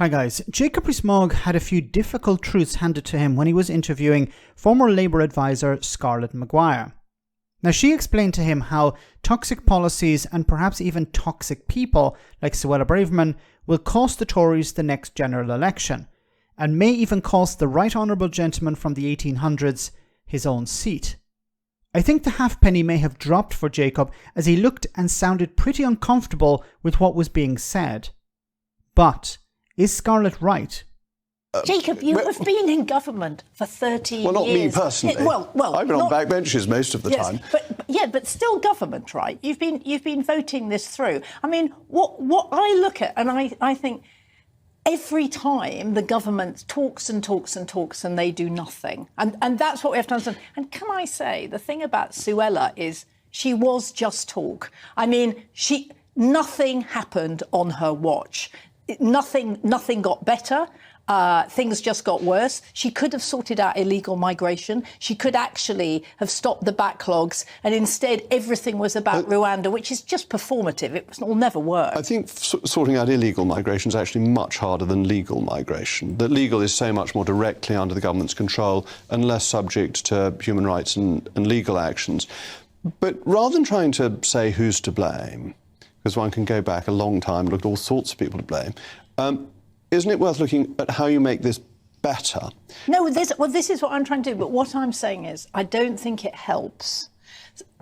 Hi guys, Jacob Rees-Mogg had a few difficult truths handed to him when he was interviewing former Labour advisor Scarlett MccGuire. Now she explained to him how toxic policies and perhaps even toxic people like Suella Braverman will cost the Tories the next general election, and may even cost the right honourable gentleman from the 1800s his own seat. I think the halfpenny may have dropped for Jacob as he looked and sounded pretty uncomfortable with what was being said. But is Scarlett right? Jacob, you have been in government for 13 years. Well, not me personally. Well, I've been on backbenches most of the time. But still government, right? You've been voting this through. I mean, what I look at, and I think every time the government talks and talks and talks and they do nothing, and that's what we have to understand. And can I say, the thing about Suella is she was just talk. I mean, nothing happened on her watch. Nothing got better. Things just got worse. She could have sorted out illegal migration. She could actually have stopped the backlogs. And instead, everything was about Rwanda, which is just performative. It will never work. I think sorting out illegal migration is actually much harder than legal migration. That legal is so much more directly under the government's control and less subject to human rights and legal actions. But rather than trying to say who's to blame, because one can go back a long time and look at all sorts of people to blame, isn't it worth looking at how you make this better? No, this is what I'm trying to do. But what I'm saying is I don't think it helps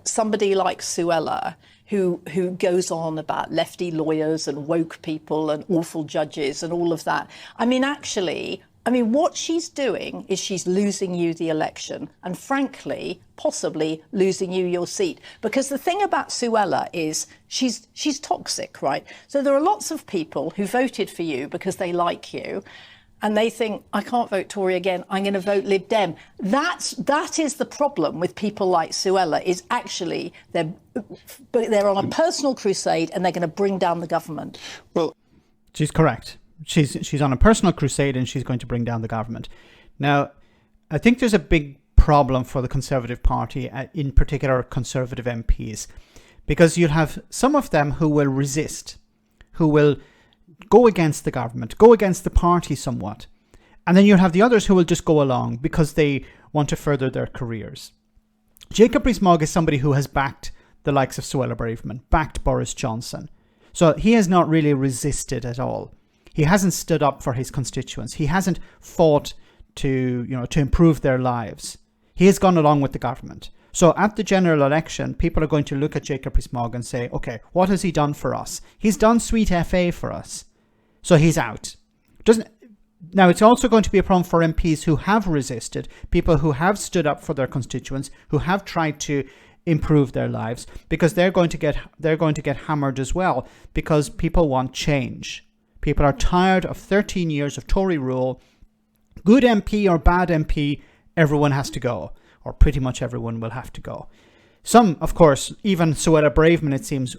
somebody like Suella who goes on about lefty lawyers and woke people and awful judges and all of that. I mean, what she's doing is she's losing you the election and, frankly, possibly losing you your seat. Because the thing about Suella is she's toxic, right? So there are lots of people who voted for you because they like you and they think, I can't vote Tory again, I'm going to vote Lib Dem. That is the problem with people like Suella, is actually they're on a personal crusade and they're going to bring down the government. Well, she's correct. She's on a personal crusade and she's going to bring down the government. Now, I think there's a big problem for the Conservative Party, in particular Conservative MPs, because you'll have some of them who will resist, who will go against the government, go against the party somewhat. And then you'll have the others who will just go along because they want to further their careers. Jacob Rees-Mogg is somebody who has backed the likes of Suella Braverman, backed Boris Johnson. So he has not really resisted at all. He hasn't stood up for his constituents. He hasn't fought to improve their lives. He has gone along with the government. So at the general election, people are going to look at Jacob Rees-Mogg and say, okay, what has he done for us? He's done sweet FA for us. So he's out. Now, it's also going to be a problem for MPs who have resisted, people who have stood up for their constituents, who have tried to improve their lives, because they're going to get hammered as well, because people want change. People are tired of 13 years of Tory rule. Good MP or bad MP, everyone has to go, or pretty much everyone will have to go. Some, of course, even Suella Braverman, it seems,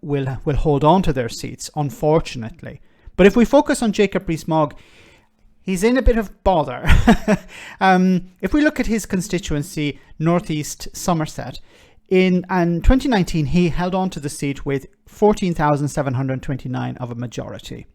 will hold on to their seats, unfortunately. But if we focus on Jacob Rees-Mogg, he's in a bit of bother. If we look at his constituency, North East Somerset, in 2019, he held on to the seat with 14,729 of a majority.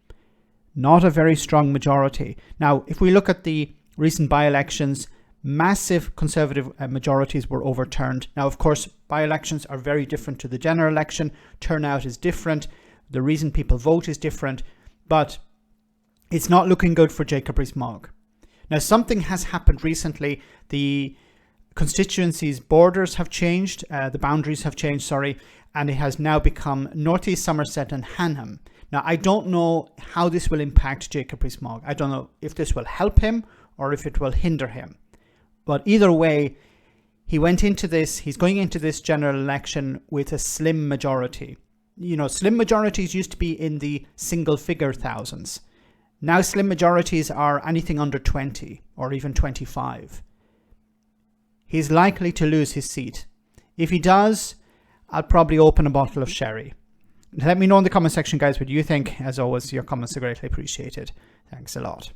Not a very strong majority. Now, if we look at the recent by-elections, massive Conservative majorities were overturned. Now, of course, by-elections are very different to the general election. Turnout is different. The reason people vote is different. But it's not looking good for Jacob Rees-Mogg. Now, something has happened recently. The constituency's borders have changed, the boundaries have changed, and it has now become North East Somerset and Hanham. Now, I don't know how this will impact Jacob Rees-Mogg. I don't know if this will help him or if it will hinder him. But either way, he's going into this general election with a slim majority. You know, slim majorities used to be in the single-figure thousands. Now slim majorities are anything under 20 or even 25. He's likely to lose his seat. If he does, I'll probably open a bottle of sherry. Let me know in the comment section, guys, what you think. As always, your comments are greatly appreciated. Thanks a lot.